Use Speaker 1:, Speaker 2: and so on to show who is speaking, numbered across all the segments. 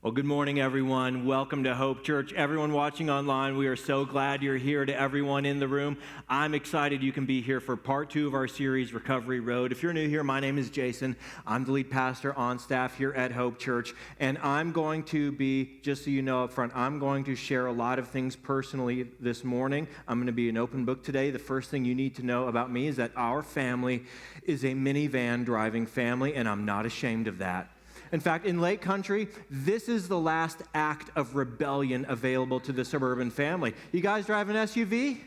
Speaker 1: Well, good morning, everyone. Welcome to Hope Church. Everyone watching online, we are so glad you're here. To everyone in the room, I'm excited you can be here for part 2 of our series, Recovery Road. If you're new here, my name is Jason. I'm the lead pastor on staff here at Hope Church, and I'm going to be, just so you know up front, I'm going to share a lot of things personally this morning. I'm going to be an open book today. The first thing you need to know about me is that our family is a minivan driving family, and I'm not ashamed of that. In fact, in Lake Country, this is the last act of rebellion available to the suburban family. You guys drive an SUV?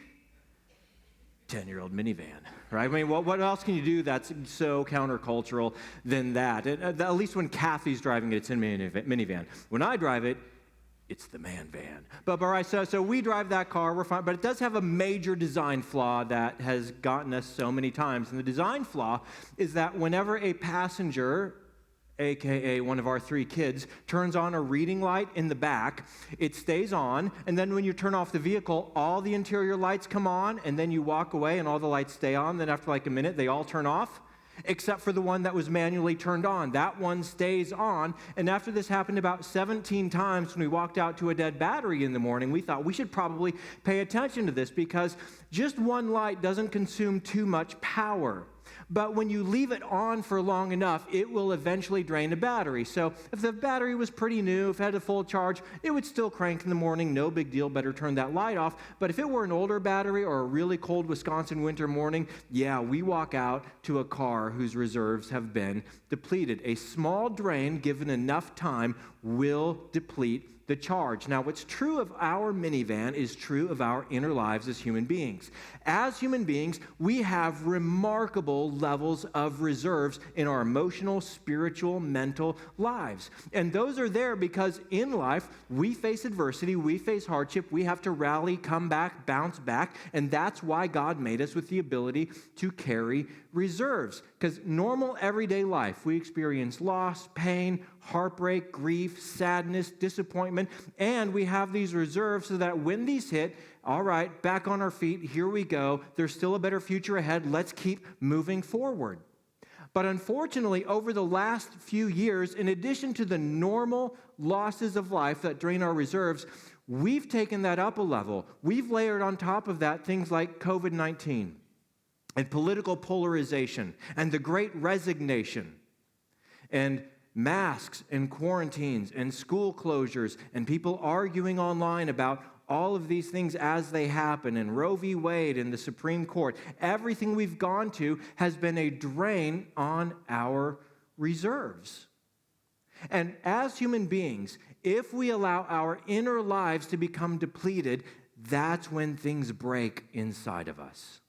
Speaker 1: 10-year-old minivan, right? I mean, what else can you do that's so countercultural than that? At least when Kathy's driving it, it's in a minivan. When I drive it, it's the man van. But all right, so we drive that car, we're fine. But it does have a major design flaw that has gotten us so many times. And the design flaw is that whenever a passenger, AKA one of our 3 kids, turns on a reading light in the back, it stays on, and then when you turn off the vehicle, all the interior lights come on, and then you walk away and all the lights stay on. Then after like a minute, they all turn off, except for the one that was manually turned on. That one stays on, and after this happened about 17 times when we walked out to a dead battery in the morning, we thought we should probably pay attention to this because just one light doesn't consume too much power. But when you leave it on for long enough, it will eventually drain the battery. So if the battery was pretty new, if it had a full charge, it would still crank in the morning. No big deal, better turn that light off. But if it were an older battery or a really cold Wisconsin winter morning, yeah, we walk out to a car whose reserves have been depleted. A small drain, given enough time, will deplete the charge. Now, what's true of our minivan is true of our inner lives as human beings. As human beings, we have remarkable levels of reserves in our emotional, spiritual, mental lives. And those are there because in life, we face adversity, we face hardship, we have to rally, come back, bounce back, and that's why God made us with the ability to carry reserves. Because normal everyday life, we experience loss, pain, heartbreak, grief, sadness, disappointment, and we have these reserves so that when these hit, all right, back on our feet, here we go, there's still a better future ahead, let's keep moving forward. But unfortunately, over the last few years, in addition to the normal losses of life that drain our reserves, we've taken that up a level. We've layered on top of that things like COVID-19 and political polarization and the Great Resignation and masks and quarantines and school closures and people arguing online about all of these things as they happen, and Roe v. Wade and the Supreme Court. Everything we've gone to has been a drain on our reserves. And as human beings, if we allow our inner lives to become depleted, that's when things break inside of us.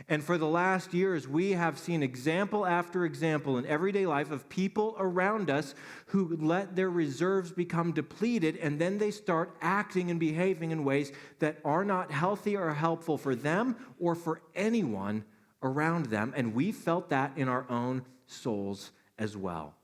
Speaker 1: And for the last years, we have seen example after example in everyday life of people around us who let their reserves become depleted, and then they start acting and behaving in ways that are not healthy or helpful for them or for anyone around them. And we felt that in our own souls as well.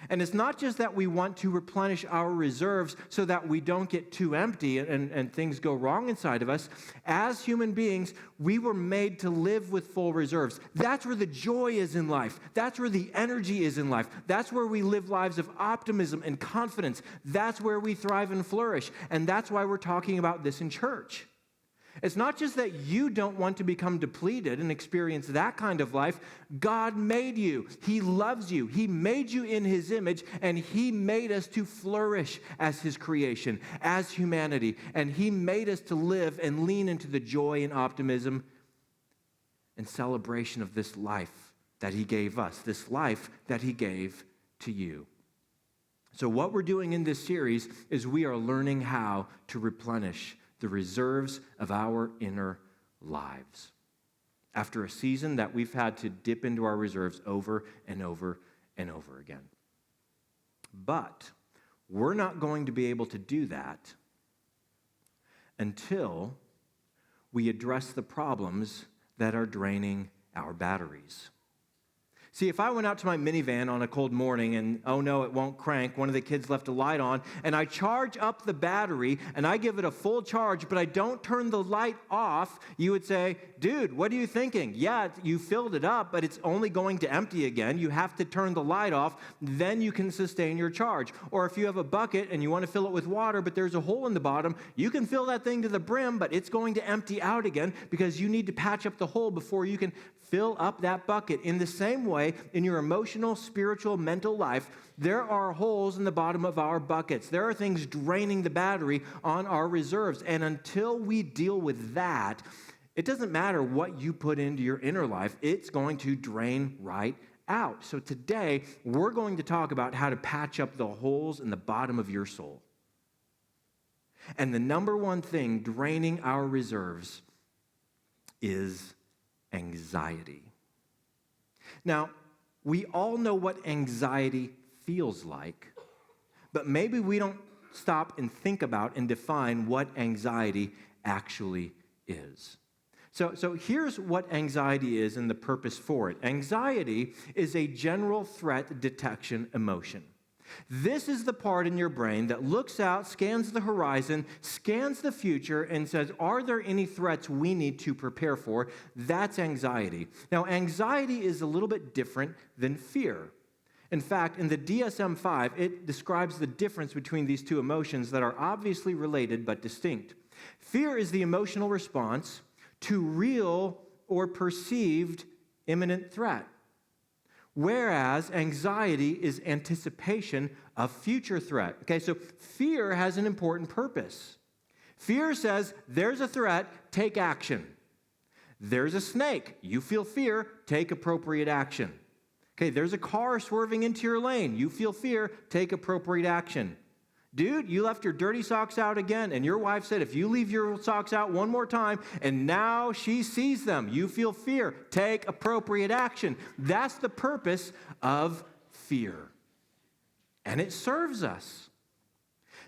Speaker 1: And it's not just that we want to replenish our reserves so that we don't get too empty and things go wrong inside of us. As human beings, we were made to live with full reserves. That's where the joy is in life. That's where the energy is in life. That's where we live lives of optimism and confidence. That's where we thrive and flourish. And that's why we're talking about this in church. It's not just that you don't want to become depleted and experience that kind of life. God made you. He loves you. He made you in His image, and He made us to flourish as His creation, as humanity. And He made us to live and lean into the joy and optimism and celebration of this life that He gave us, this life that He gave to you. So what we're doing in this series is we are learning how to replenish the reserves of our inner lives after a season that we've had to dip into our reserves over and over and over again. But we're not going to be able to do that until we address the problems that are draining our batteries. See, if I went out to my minivan on a cold morning and, oh no, it won't crank, one of the kids left a light on, and I charge up the battery and I give it a full charge, but I don't turn the light off, you would say, dude, what are you thinking? Yeah, you filled it up, but it's only going to empty again. You have to turn the light off, then you can sustain your charge. Or if you have a bucket and you want to fill it with water, but there's a hole in the bottom, you can fill that thing to the brim, but it's going to empty out again because you need to patch up the hole before you can fill up that bucket. In the same way, in your emotional, spiritual, mental life, there are holes in the bottom of our buckets. There are things draining the battery on our reserves. And until we deal with that, it doesn't matter what you put into your inner life, it's going to drain right out. So today, we're going to talk about how to patch up the holes in the bottom of your soul. And the number one thing draining our reserves is anxiety. Now, we all know what anxiety feels like, but maybe we don't stop and think about and define what anxiety actually is. So here's what anxiety is and the purpose for it. Anxiety is a general threat detection emotion. This is the part in your brain that looks out, scans the horizon, scans the future, and says, are there any threats we need to prepare for? That's anxiety. Now, anxiety is a little bit different than fear. In fact, in the DSM-5, it describes the difference between these two emotions that are obviously related but distinct. Fear is the emotional response to real or perceived imminent threat, whereas anxiety is anticipation of future threat. Okay, so fear has an important purpose. Fear says, there's a threat, take action. There's a snake, you feel fear, take appropriate action. Okay, there's a car swerving into your lane, you feel fear, take appropriate action. Dude, you left your dirty socks out again, and your wife said, if you leave your socks out one more time, and now she sees them, you feel fear, take appropriate action. That's the purpose of fear. And it serves us.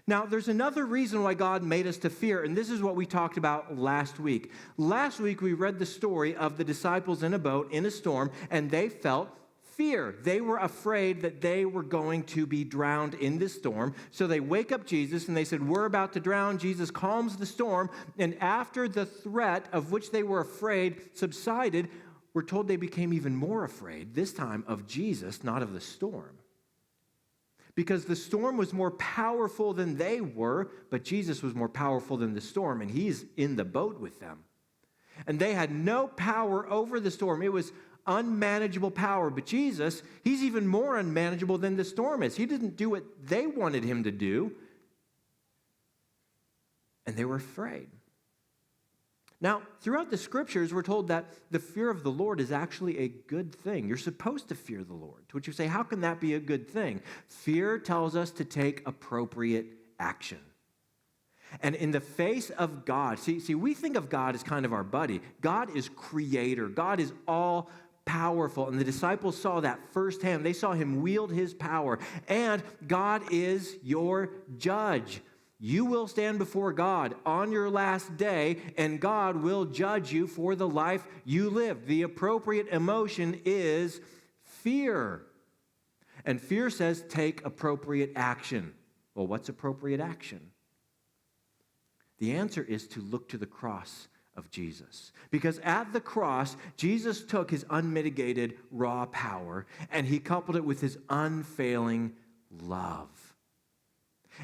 Speaker 1: Now, there's another reason why God made us to fear, and this is what we talked about last week. Last week, we read the story of the disciples in a boat in a storm, and they felt fear. They were afraid that they were going to be drowned in this storm. So they wake up Jesus and they said, we're about to drown. Jesus calms the storm. And after the threat of which they were afraid subsided, we're told they became even more afraid, this time of Jesus, not of the storm. Because the storm was more powerful than they were, but Jesus was more powerful than the storm, and he's in the boat with them. And they had no power over the storm. It was unmanageable power. But Jesus, he's even more unmanageable than the storm is. He didn't do what they wanted him to do, and they were afraid. Now, throughout the scriptures, we're told that the fear of the Lord is actually a good thing. You're supposed to fear the Lord. To which you say, how can that be a good thing? Fear tells us to take appropriate action. And in the face of God, see, we think of God as kind of our buddy. God is creator. God is all powerful. And the disciples saw that firsthand. They saw him wield his power. And God is your judge. You will stand before God on your last day, and God will judge you for the life you live. The appropriate emotion is fear. And fear says, take appropriate action. Well, what's appropriate action? The answer is to look to the cross of Jesus. Because at the cross, Jesus took his unmitigated raw power and he coupled it with his unfailing love.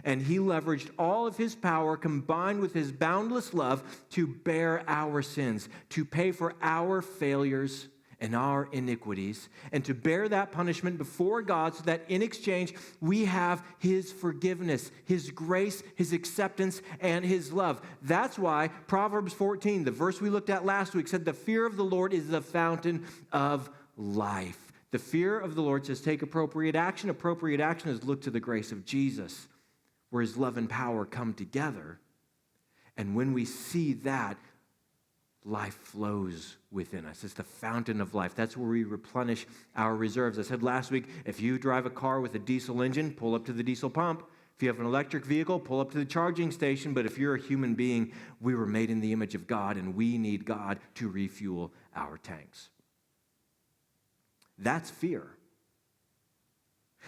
Speaker 1: And he leveraged all of his power combined with his boundless love to bear our sins, to pay for our failures and our iniquities, and to bear that punishment before God so that in exchange we have his forgiveness, his grace, his acceptance, and his love. That's why Proverbs 14, the verse we looked at last week, said the fear of the Lord is the fountain of life. The fear of the Lord says take appropriate action. Appropriate action is look to the grace of Jesus, where his love and power come together. And when we see that, life flows within us. It's the fountain of life. That's where we replenish our reserves. I said last week, if you drive a car with a diesel engine, pull up to the diesel pump. If you have an electric vehicle, pull up to the charging station. But if you're a human being, we were made in the image of God, and we need God to refuel our tanks. That's fear.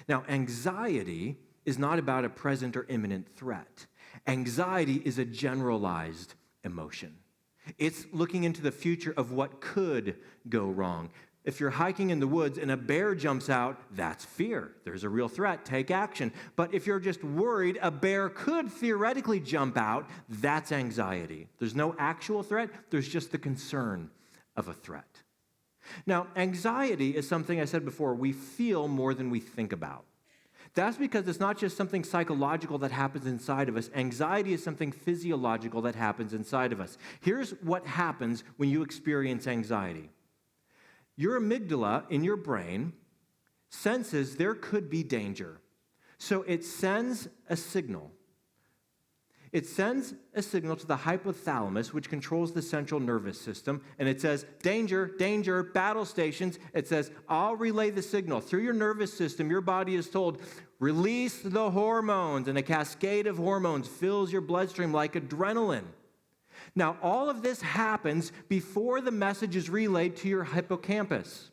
Speaker 1: Now, anxiety is not about a present or imminent threat. Anxiety is a generalized emotion. It's looking into the future of what could go wrong. If you're hiking in the woods and a bear jumps out, that's fear. There's a real threat. Take action. But if you're just worried a bear could theoretically jump out, that's anxiety. There's no actual threat. There's just the concern of a threat. Now, anxiety is something I said before, we feel more than we think about. That's because it's not just something psychological that happens inside of us. Anxiety is something physiological that happens inside of us. Here's what happens when you experience anxiety. Your amygdala in your brain senses there could be danger. So it sends a signal. It sends a signal to the hypothalamus, which controls the central nervous system, and it says, danger, danger, battle stations. It says, I'll relay the signal. Through your nervous system, your body is told, release the hormones, and a cascade of hormones fills your bloodstream like adrenaline. Now, all of this happens before the message is relayed to your hippocampus,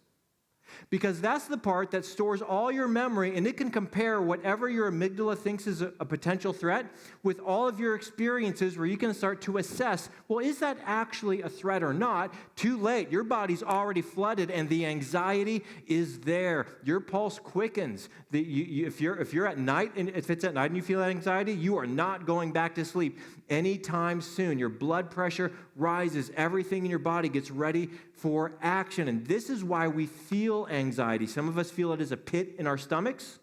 Speaker 1: because that's the part that stores all your memory, and it can compare whatever your amygdala thinks is a potential threat with all of your experiences where you can start to assess, well, is that actually a threat or not? Too late. Your body's already flooded, and the anxiety is there. Your pulse quickens. If you're at night, and if it's at night and you feel that anxiety, you are not going back to sleep anytime soon. Your blood pressure rises. Everything in your body gets ready for action. And this is why we feel anxiety. Some of us feel it as a pit in our stomachs.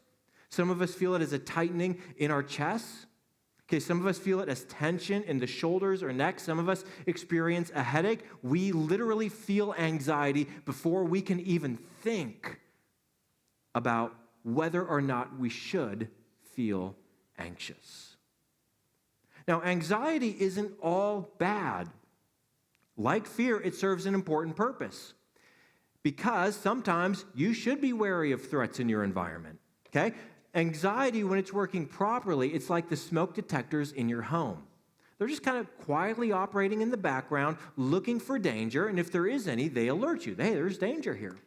Speaker 1: Some of us feel it as a tightening in our chests. Okay, some of us feel it as tension in the shoulders or neck. Some of us experience a headache. We literally feel anxiety before we can even think about whether or not we should feel anxious. Now, anxiety isn't all bad. Like fear, it serves an important purpose, because sometimes you should be wary of threats in your environment, okay? Anxiety, when it's working properly, it's like the smoke detectors in your home. They're just kind of quietly operating in the background, looking for danger, and if there is any, they alert you. Hey, there's danger here.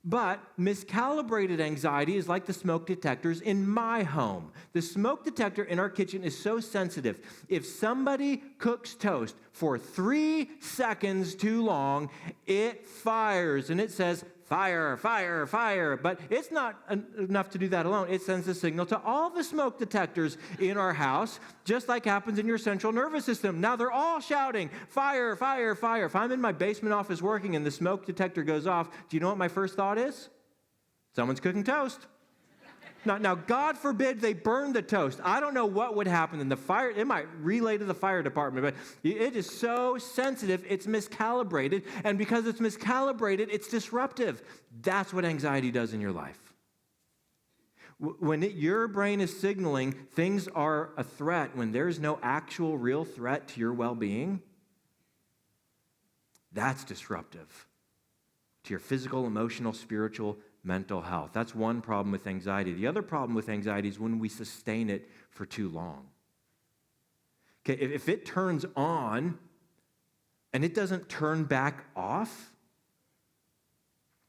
Speaker 1: But miscalibrated anxiety is like the smoke detectors in my home. The smoke detector in our kitchen is so sensitive. If somebody cooks toast for 3 seconds too long, it fires and it says, fire, fire, fire. But it's not enough to do that alone. It sends a signal to all the smoke detectors in our house, just like happens in your central nervous system. Now they're all shouting, fire, fire, fire. If I'm in my basement office working and the smoke detector goes off, do you know what my first thought is? Someone's cooking toast. Now, God forbid they burn the toast. I don't know what would happen in the fire. It might relay to the fire department, but it is so sensitive, it's miscalibrated. And because it's miscalibrated, it's disruptive. That's what anxiety does in your life. When your brain is signaling things are a threat, when there's no actual real threat to your well-being, that's disruptive to your physical, emotional, spiritual, mental health. That's one problem with anxiety. The other problem with anxiety is when we sustain it for too long. Okay, if it turns on and it doesn't turn back off,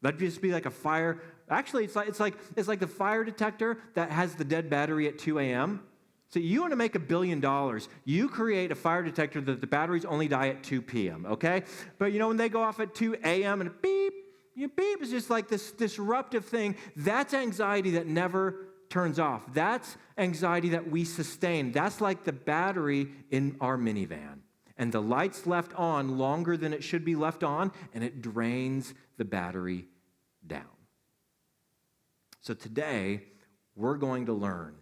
Speaker 1: that'd just be like a fire. Actually, it's like the fire detector that has the dead battery at 2 a.m. So you want to make $1 billion, you create a fire detector that the batteries only die at 2 p.m., okay? But when they go off at 2 a.m. and beep, it's just like this disruptive thing. That's anxiety that never turns off. That's anxiety that we sustain. That's like the battery in our minivan. And the light's left on longer than it should be left on, and it drains the battery down. So today, we're going to learn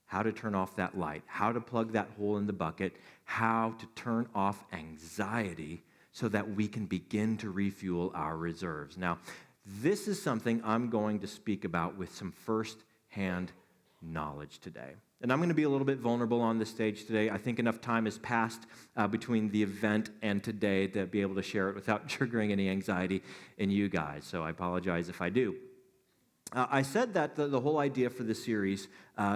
Speaker 1: how to turn off that light, how to plug that hole in the bucket, how to turn off anxiety so that we can begin to refuel our reserves. Now, this is something I'm going to speak about with some first-hand knowledge today. And I'm going to be a little bit vulnerable on this stage today. I think enough time has passed between the event and today to be able to share it without triggering any anxiety in you guys. So I apologize if I do. I said that the whole idea for this series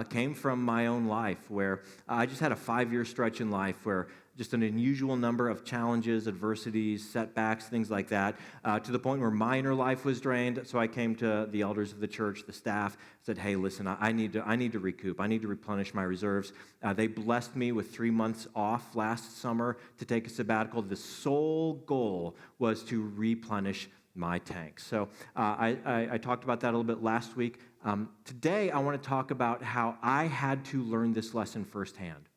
Speaker 1: came from my own life, where I just had a 5-year stretch in life where just an unusual number of challenges, adversities, setbacks, things like that, to the point where my inner life was drained. So I came to the elders of the church, the staff, said, hey, listen, I need to recoup. I need to replenish my reserves. They blessed me with 3 months off last summer to take a sabbatical. The sole goal was to replenish my tanks. So I talked about that a little bit last week. Today, I want to talk about how I had to learn this lesson firsthand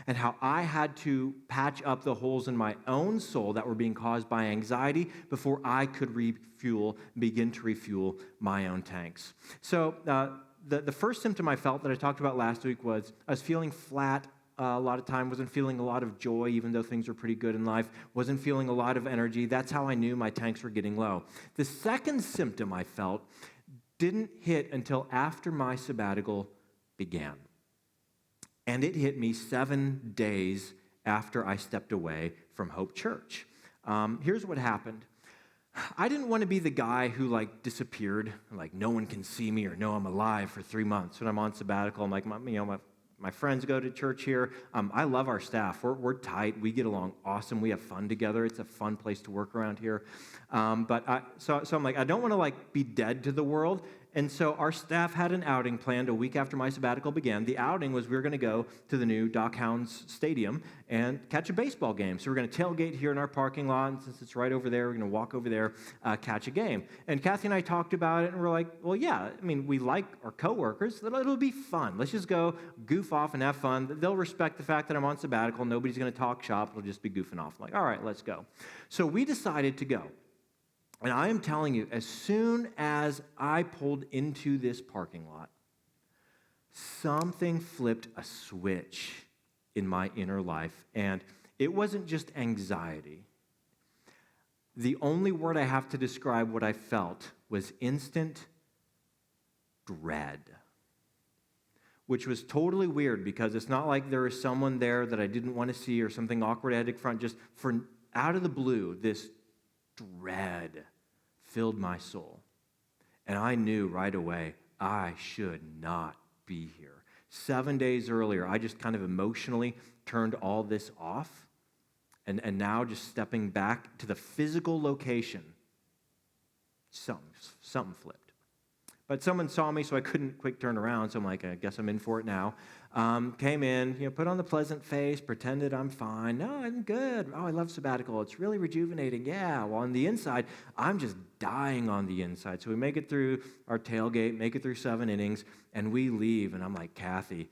Speaker 1: and how I had to patch up the holes in my own soul that were being caused by anxiety before I could begin to refuel my own tanks. So the first symptom I felt that I talked about last week was I was feeling flat a lot of time, wasn't feeling a lot of joy, even though things were pretty good in life, wasn't feeling a lot of energy. That's how I knew my tanks were getting low. The second symptom I felt didn't hit until after my sabbatical began. And it hit me 7 days after I stepped away from Hope Church. Here's what happened. I didn't want to be the guy who disappeared, no one can see me or know I'm alive for 3 months. When I'm on sabbatical, I'm like, my friends go to church here. I love our staff. We're tight. We get along awesome. We have fun together. It's a fun place to work around here. So I'm like, I don't want to be dead to the world. And so our staff had an outing planned a week after my sabbatical began. The outing was we were going to go to the new Dock Hounds Stadium and catch a baseball game. So we're going to tailgate here in our parking lot. And since it's right over there, we're going to walk over there, catch a game. And Kathy and I talked about it, and we're like, well, yeah, we like our coworkers. It'll be fun. Let's just go goof off and have fun. They'll respect the fact that I'm on sabbatical. Nobody's going to talk shop. It'll just be goofing off. I'm like, all right, let's go. So we decided to go. And I am telling you, as soon as I pulled into this parking lot, something flipped a switch in my inner life. And it wasn't just anxiety. The only word I have to describe what I felt was instant dread, which was totally weird because it's not like there was someone there that I didn't want to see or something awkward I had to confront. Just out of the blue, this dread filled my soul. And I knew right away I should not be here. 7 days earlier, I just kind of emotionally turned all this off. And now just stepping back to the physical location, something flipped. But someone saw me, so I couldn't quick turn around. So I'm like, I guess I'm in for it now. Came in, put on the pleasant face, pretended I'm fine. No, I'm good. Oh, I love sabbatical. It's really rejuvenating. Yeah. Well, on the inside, I'm just dying on the inside. So we make it through our tailgate, make it through 7 innings, and we leave. And I'm like, Kathy,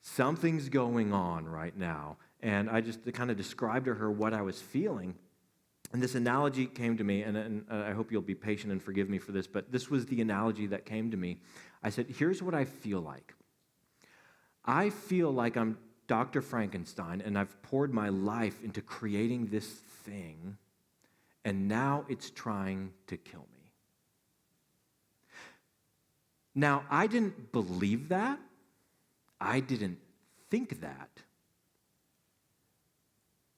Speaker 1: something's going on right now. And I just kind of described to her what I was feeling. And this analogy came to me, and I hope you'll be patient and forgive me for this, but this was the analogy that came to me. I said, here's what I feel like. I feel like I'm Dr. Frankenstein, and I've poured my life into creating this thing, and now it's trying to kill me. Now, I didn't believe that. I didn't think that.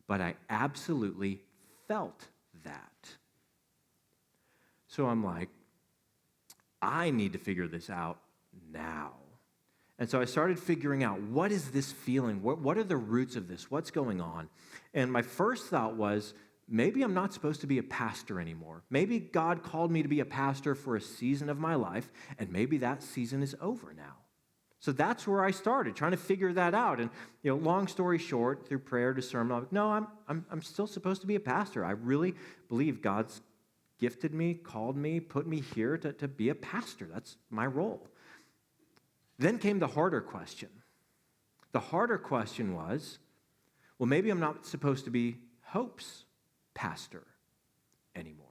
Speaker 1: But I absolutely felt that. So I'm like, I need to figure this out now. And so I started figuring out, what is this feeling? What are the roots of this? What's going on? And my first thought was, maybe I'm not supposed to be a pastor anymore. Maybe God called me to be a pastor for a season of my life, and maybe that season is over now. So that's where I started, trying to figure that out. And long story short, through prayer, discernment, I'm like, no, I'm still supposed to be a pastor. I really believe God's gifted me, called me, put me here to be a pastor. That's my role. Then came the harder question. The harder question was, well, maybe I'm not supposed to be Hope's pastor anymore.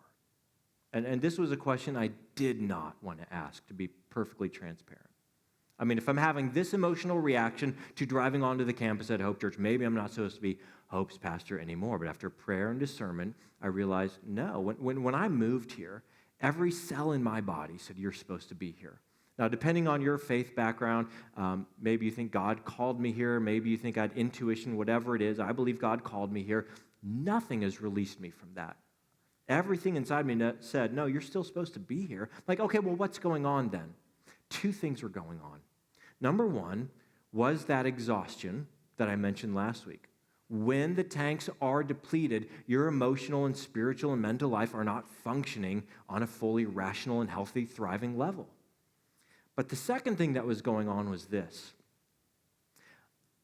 Speaker 1: And this was a question I did not want to ask, to be perfectly transparent. If I'm having this emotional reaction to driving onto the campus at Hope Church, maybe I'm not supposed to be Hope's pastor anymore. But after prayer and discernment, I realized, no. When I moved here, every cell in my body said, you're supposed to be here. Now, depending on your faith background, maybe you think God called me here. Maybe you think I had intuition, whatever it is. I believe God called me here. Nothing has released me from that. Everything inside me said, no, you're still supposed to be here. Like, okay, well, what's going on then? 2 things were going on. Number one was that exhaustion that I mentioned last week. When the tanks are depleted, your emotional and spiritual and mental life are not functioning on a fully rational and healthy, thriving level. But the second thing that was going on was this.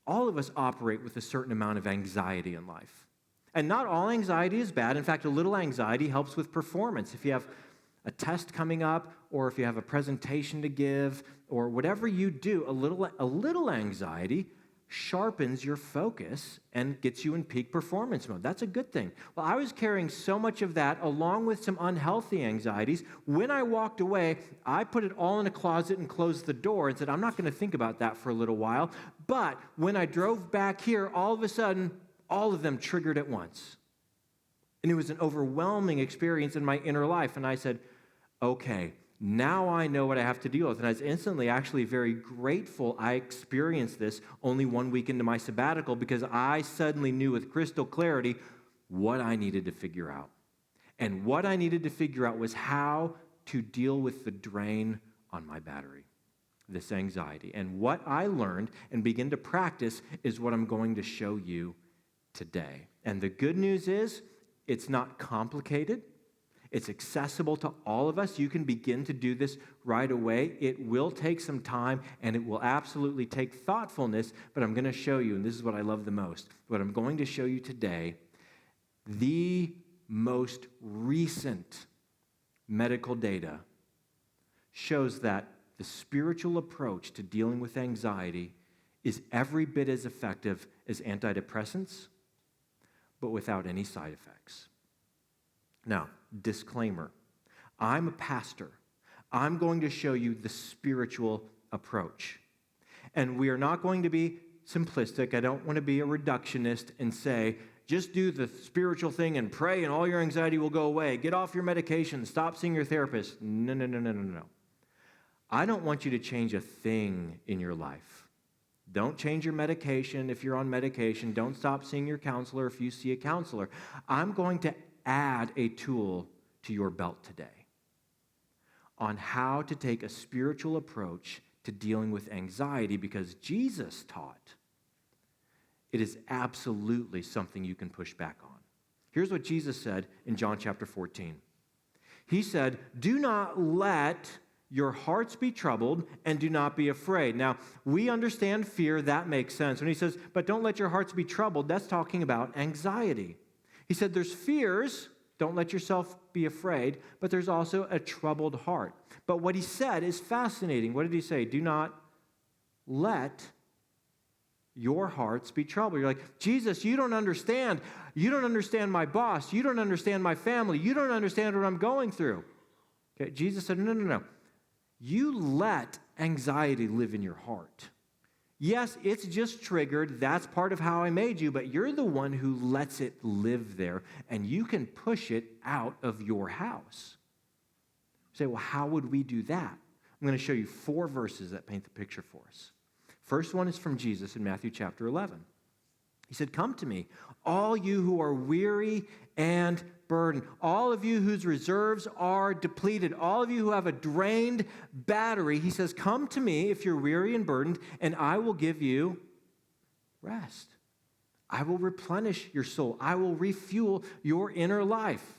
Speaker 1: All of us operate with a certain amount of anxiety in life. And not all anxiety is bad. In fact, a little anxiety helps with performance. If you have a test coming up, or if you have a presentation to give, or whatever you do, a little anxiety sharpens your focus and gets you in peak performance mode. That's a good thing. Well, I was carrying so much of that along with some unhealthy anxieties. When I walked away, I put it all in a closet and closed the door and said, I'm not going to think about that for a little while. But when I drove back here, all of a sudden, all of them triggered at once. And it was an overwhelming experience in my inner life. And I said, okay, now I know what I have to deal with. And I was instantly actually very grateful I experienced this only 1 week into my sabbatical, because I suddenly knew with crystal clarity what I needed to figure out. And what I needed to figure out was how to deal with the drain on my battery, this anxiety. And what I learned and begin to practice is what I'm going to show you today. And the good news is it's not complicated. It's accessible to all of us. You can begin to do this right away. It will take some time, and it will absolutely take thoughtfulness, but I'm going to show you, and this is what I love the most, what I'm going to show you today, the most recent medical data shows that the spiritual approach to dealing with anxiety is every bit as effective as antidepressants, but without any side effects. Now, disclaimer, I'm a pastor. I'm going to show you the spiritual approach. And we are not going to be simplistic. I don't want to be a reductionist and say, just do the spiritual thing and pray and all your anxiety will go away. Get off your medication. Stop seeing your therapist. No. I don't want you to change a thing in your life. Don't change your medication if you're on medication. Don't stop seeing your counselor if you see a counselor. I'm going to add a tool to your belt today on how to take a spiritual approach to dealing with anxiety, because Jesus taught it is absolutely something you can push back on. Here's what Jesus said in John chapter 14. He said, do not let your hearts be troubled and do not be afraid. Now, we understand fear. That makes sense. When he says, but don't let your hearts be troubled, that's talking about anxiety. He said there's fears, don't let yourself be afraid, but there's also a troubled heart. But what he said is fascinating. What did he say? Do not let your hearts be troubled. You're like, Jesus, you don't understand. You don't understand my boss. You don't understand my family. You don't understand what I'm going through. Okay, Jesus said, no. You let anxiety live in your heart. Yes, it's just triggered. That's part of how I made you, but you're the one who lets it live there, and you can push it out of your house. You say, well, how would we do that? I'm going to show you 4 verses that paint the picture for us. First one is from Jesus in Matthew chapter 11. He said, come to me, all you who are weary and burdened, all of you whose reserves are depleted, all of you who have a drained battery. He says, come to me if you're weary and burdened, and I will give you rest. I will replenish your soul. I will refuel your inner life.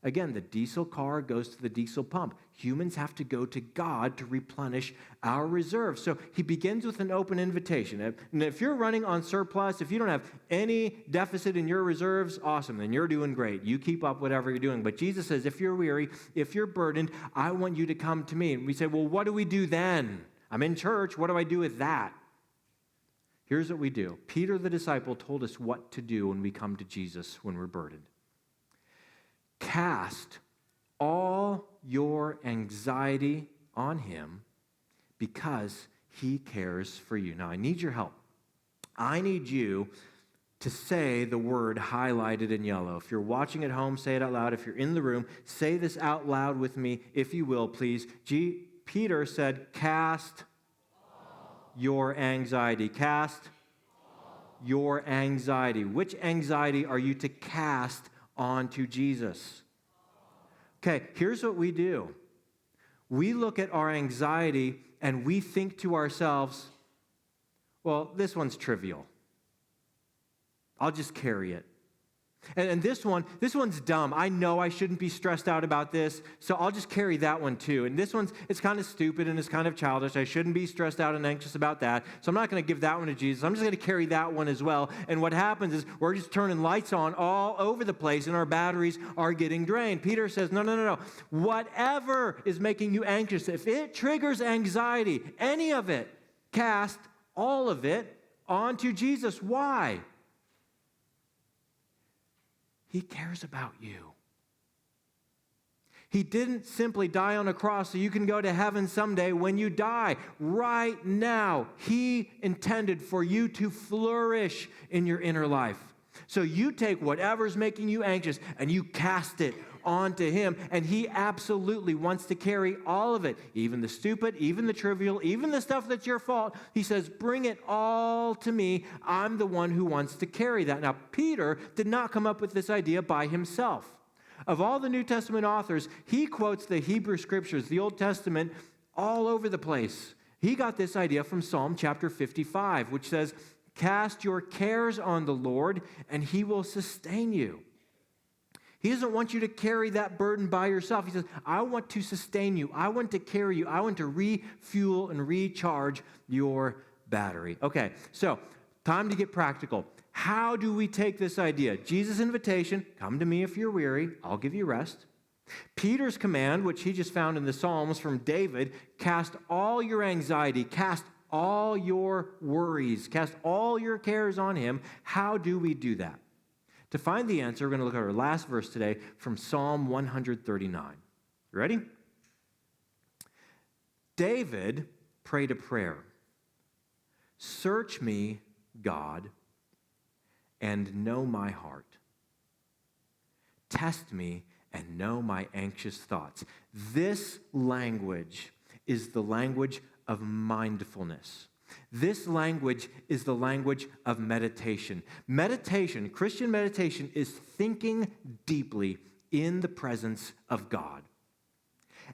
Speaker 1: Again, the diesel car goes to the diesel pump. Humans have to go to God to replenish our reserves. So he begins with an open invitation. And if you're running on surplus, if you don't have any deficit in your reserves, awesome, then you're doing great. You keep up whatever you're doing. But Jesus says, if you're weary, if you're burdened, I want you to come to me. And we say, well, what do we do then? I'm in church. What do I do with that? Here's what we do. Peter, the disciple, told us what to do when we come to Jesus when we're burdened. Cast all your anxiety on him because he cares for you. Now, I need your help. I need you to say the word highlighted in yellow. If you're watching at home, say it out loud. If you're in the room, say this out loud with me, if you will, please. Peter said, cast your anxiety. Cast your anxiety. Which anxiety are you to cast onto Jesus? Okay, here's what we do. We look at our anxiety and we think to ourselves, well, this one's trivial. I'll just carry it. And this one's dumb. I know I shouldn't be stressed out about this, so I'll just carry that one too. And it's kind of stupid and it's kind of childish. I shouldn't be stressed out and anxious about that, so I'm not going to give that one to Jesus. I'm just going to carry that one as well. And what happens is we're just turning lights on all over the place and our batteries are getting drained. Peter says, no. Whatever is making you anxious, if it triggers anxiety, any of it, cast all of it onto Jesus. Why? He cares about you. He didn't simply die on a cross so you can go to heaven someday when you die. Right now, He intended for you to flourish in your inner life. So you take whatever's making you anxious and you cast it onto Him, and He absolutely wants to carry all of it, even the stupid, even the trivial, even the stuff that's your fault. He says, bring it all to me. I'm the one who wants to carry that. Now, Peter did not come up with this idea by himself. Of all the New Testament authors, he quotes the Hebrew Scriptures, the Old Testament, all over the place. He got this idea from Psalm chapter 55, which says, cast your cares on the Lord, and He will sustain you. He doesn't want you to carry that burden by yourself. He says, I want to sustain you. I want to carry you. I want to refuel and recharge your battery. Okay, so time to get practical. How do we take this idea? Jesus' invitation, come to me if you're weary, I'll give you rest. Peter's command, which he just found in the Psalms from David, cast all your anxiety, cast all your worries, cast all your cares on Him. How do we do that? To find the answer, we're going to look at our last verse today from Psalm 139. You ready? David prayed a prayer. Search me, God, and know my heart. Test me and know my anxious thoughts. This language is the language of mindfulness. This language is the language of meditation. Meditation, Christian meditation, is thinking deeply in the presence of God.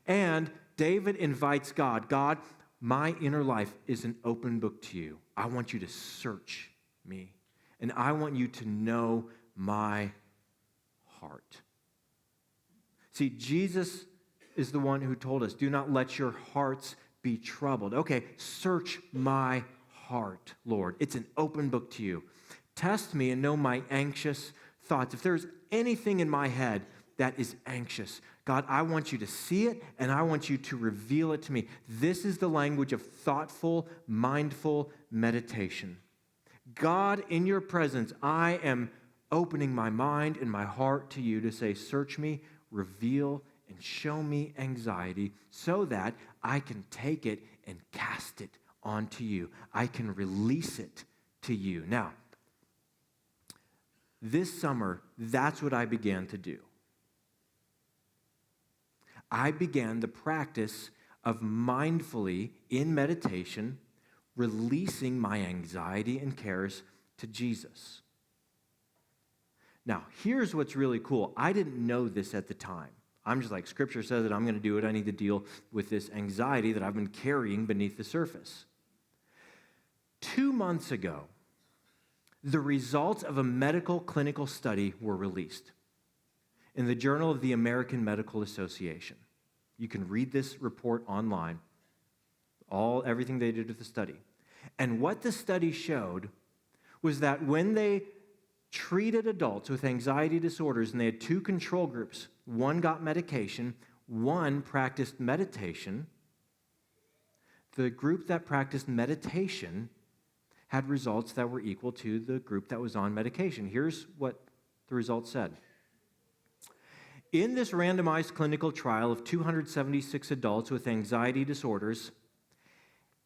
Speaker 1: And David invites God, God, my inner life is an open book to you. I want you to search me, and I want you to know my heart. See, Jesus is the one who told us, do not let your hearts be troubled. Okay, search my heart, Lord. It's an open book to you. Test me and know my anxious thoughts. If there's anything in my head that is anxious, God, I want you to see it and I want you to reveal it to me. This is the language of thoughtful, mindful meditation. God, in your presence, I am opening my mind and my heart to you to say, search me, reveal, and show me anxiety so that I can take it and cast it onto you. I can release it to you. Now, this summer, that's what I began to do. I began the practice of mindfully, in meditation, releasing my anxiety and cares to Jesus. Now, here's what's really cool. I didn't know this at the time. I'm just like, Scripture says that I'm going to do it. I need to deal with this anxiety that I've been carrying beneath the surface. 2 months ago, the results of a medical clinical study were released in the Journal of the American Medical Association. You can read this report online, everything they did with the study. And what the study showed was that when they treated adults with anxiety disorders, and they had 2 control groups. One got medication, one practiced meditation. The group that practiced meditation had results that were equal to the group that was on medication. Here's what the results said. In this randomized clinical trial of 276 adults with anxiety disorders,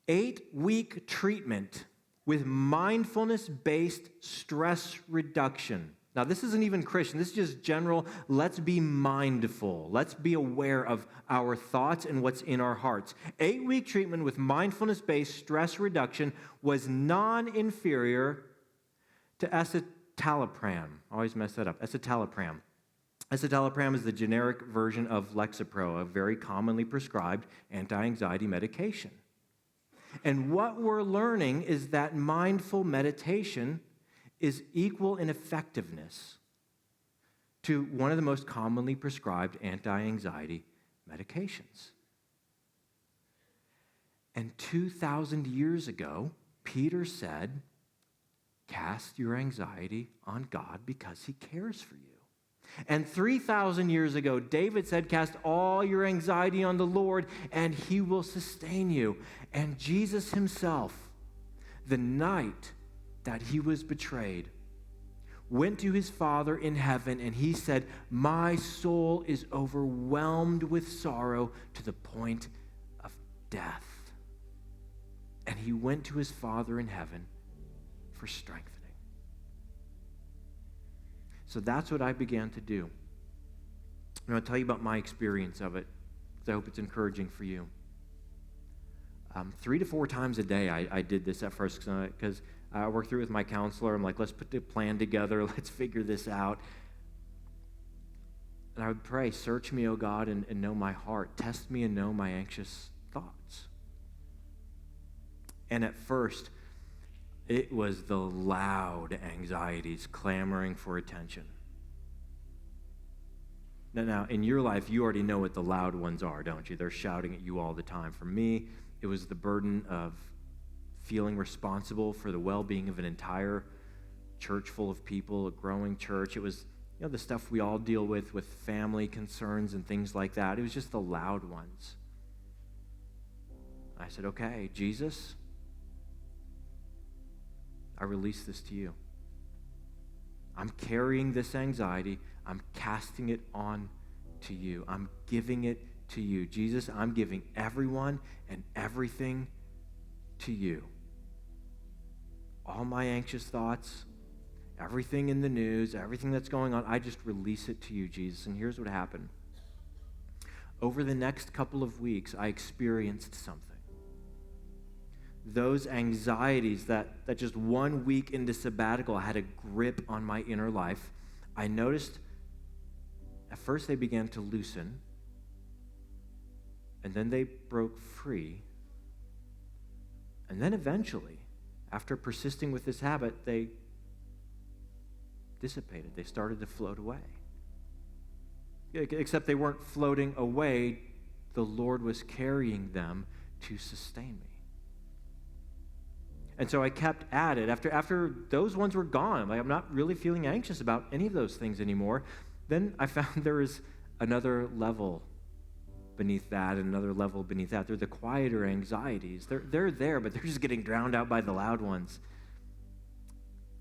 Speaker 1: 8-week treatment with mindfulness-based stress reduction. Now, this isn't even Christian. This is just general, let's be mindful. Let's be aware of our thoughts and what's in our hearts. 8-week treatment with mindfulness-based stress reduction was non-inferior to escitalopram. I always mess that up. Escitalopram. Escitalopram is the generic version of Lexapro, a very commonly prescribed anti-anxiety medication. And what we're learning is that mindful meditation is equal in effectiveness to one of the most commonly prescribed anti-anxiety medications. And 2,000 years ago, Peter said, cast your anxiety on God because he cares for you. And 3,000 years ago, David said, cast all your anxiety on the Lord and he will sustain you. And Jesus himself, the night that he was betrayed, went to his Father in heaven and he said, my soul is overwhelmed with sorrow to the point of death. And he went to his Father in heaven for strengthening. So that's what I began to do. I'm going to tell you about my experience of it, because I hope it's encouraging for you. 3 to 4 times a day I did this at first, because I worked through it with my counselor. I'm like, let's put the plan together. Let's figure this out. And I would pray, search me, O God, and know my heart. Test me and know my anxious thoughts. And at first, it was the loud anxieties clamoring for attention. Now, in your life, you already know what the loud ones are, don't you? They're shouting at you all the time. For me, it was the burden of feeling responsible for the well-being of an entire church full of people, a growing church. It was, the stuff we all deal with family concerns and things like that. It was just the loud ones. I said, okay, Jesus, I release this to you. I'm carrying this anxiety. I'm casting it on to you. I'm giving it to you. Jesus, I'm giving everyone and everything to you. All my anxious thoughts, everything in the news, everything that's going on, I just release it to you, Jesus. And here's what happened. Over the next couple of weeks, I experienced something. Those anxieties that just 1 week into sabbatical had a grip on my inner life, I noticed at first they began to loosen, and then they broke free, and then eventually, after persisting with this habit, they dissipated. They started to float away. Except they weren't floating away. The Lord was carrying them to sustain me. And so I kept at it. After those ones were gone, I'm not really feeling anxious about any of those things anymore. Then I found there is another level beneath that and another level beneath that. They're the quieter anxieties. They're there, but they're just getting drowned out by the loud ones.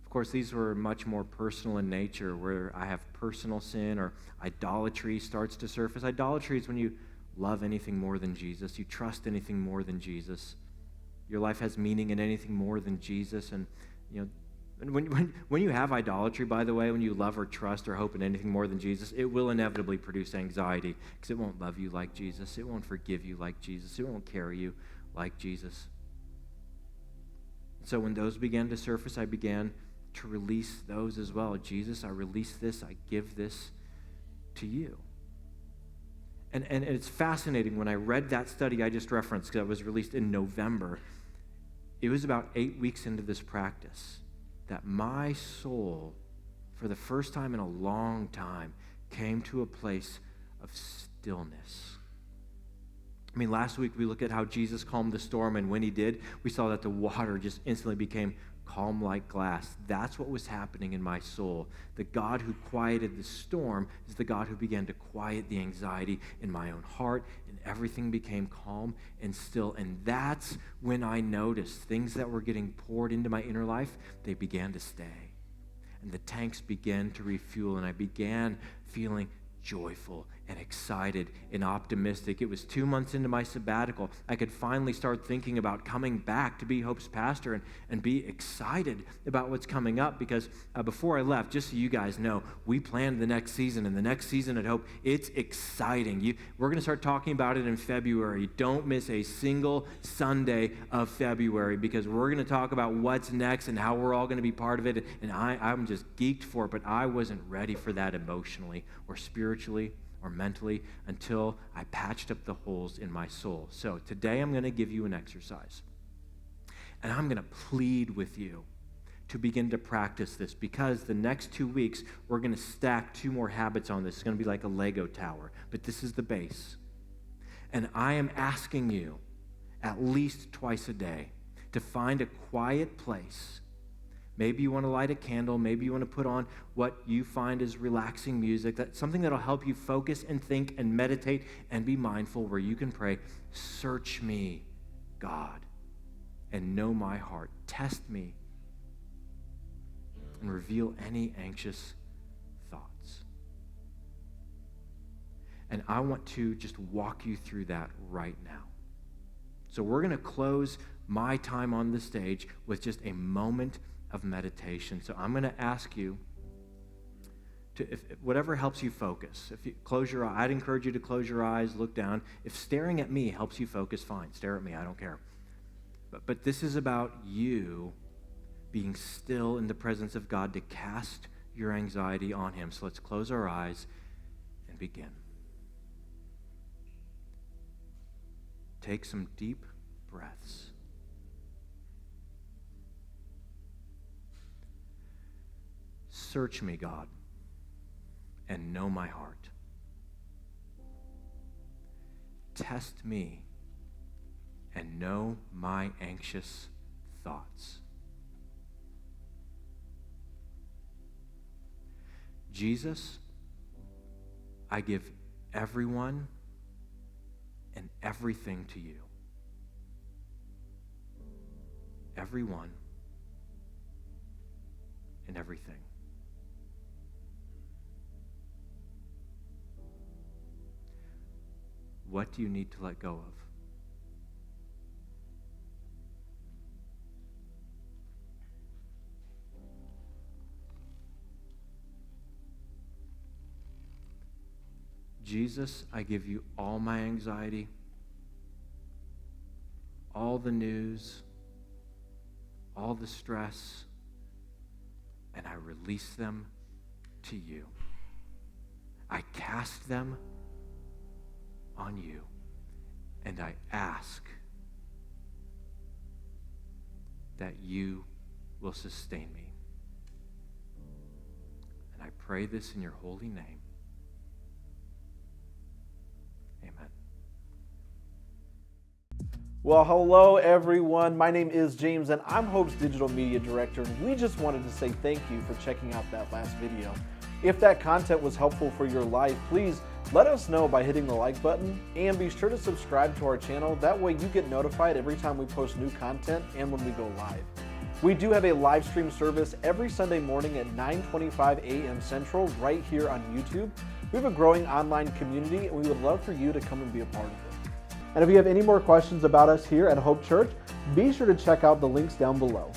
Speaker 1: Of course, these were much more personal in nature, where I have personal sin or idolatry starts to surface. Idolatry is when you love anything more than Jesus. You trust anything more than Jesus. Your life has meaning in anything more than Jesus. And when you have idolatry, by the way, when you love or trust or hope in anything more than Jesus, it will inevitably produce anxiety, because it won't love you like Jesus. It won't forgive you like Jesus. It won't carry you like Jesus. So when those began to surface, I began to release those as well. Jesus, I release this. I give this to you. And it's fascinating. When I read that study I just referenced, because it was released in November, it was about 8 weeks into this practice that my soul, for the first time in a long time, came to a place of stillness. I mean, last week we looked at how Jesus calmed the storm, and when he did, we saw that the water just instantly became calm like glass. That's what was happening in my soul. The God who quieted the storm is the God who began to quiet the anxiety in my own heart, and everything became calm and still. And that's when I noticed things that were getting poured into my inner life, they began to stay. And the tanks began to refuel, and I began feeling joyful and excited and optimistic. It was 2 months into my sabbatical. I could finally start thinking about coming back to be Hope's pastor and be excited about what's coming up, because before I left, just so you guys know, we planned the next season, and the next season at Hope, it's exciting. We're going to start talking about it in February. Don't miss a single Sunday of February, because we're going to talk about what's next and how we're all going to be part of it, and I'm just geeked for it, but I wasn't ready for that emotionally or spiritually or mentally until I patched up the holes in my soul. So today I'm going to give you an exercise. And I'm going to plead with you to begin to practice this, because the next 2 weeks, we're going to stack 2 more habits on this. It's going to be like a Lego tower, but this is the base. And I am asking you at least twice a day to find a quiet place. Maybe you want to light a candle. Maybe you want to put on what you find is relaxing music. That's something that'll help you focus and think and meditate and be mindful, where you can pray, "Search me, God, and know my heart. Test me and reveal any anxious thoughts." And I want to just walk you through that right now. So we're going to close my time on the stage with just a moment of meditation. So I'm going to ask you to, if whatever helps you focus. If you close your eyes, I'd encourage you to close your eyes, look down. If staring at me helps you focus, fine. Stare at me, I don't care. But this is about you being still in the presence of God to cast your anxiety on him. So let's close our eyes and begin. Take some deep breaths. Search me, God, and know my heart. Test me and know my anxious thoughts. Jesus, I give everyone and everything to you. Everyone and everything. What do you need to let go of? Jesus, I give you all my anxiety, all the news, all the stress, and I release them to you. I cast them on you, and I ask that you will sustain me. And I pray this in your holy name. Amen.
Speaker 2: Well, hello everyone. My name is James and I'm Hope's Digital Media Director, and we just wanted to say thank you for checking out that last video. If that content was helpful for your life, please let us know by hitting the like button, and be sure to subscribe to our channel. That way you get notified every time we post new content and when we go live. We do have a live stream service every Sunday morning at 9:25 a.m. Central right here on YouTube. We have a growing online community and we would love for you to come and be a part of it. And if you have any more questions about us here at Hope Church, be sure to check out the links down below.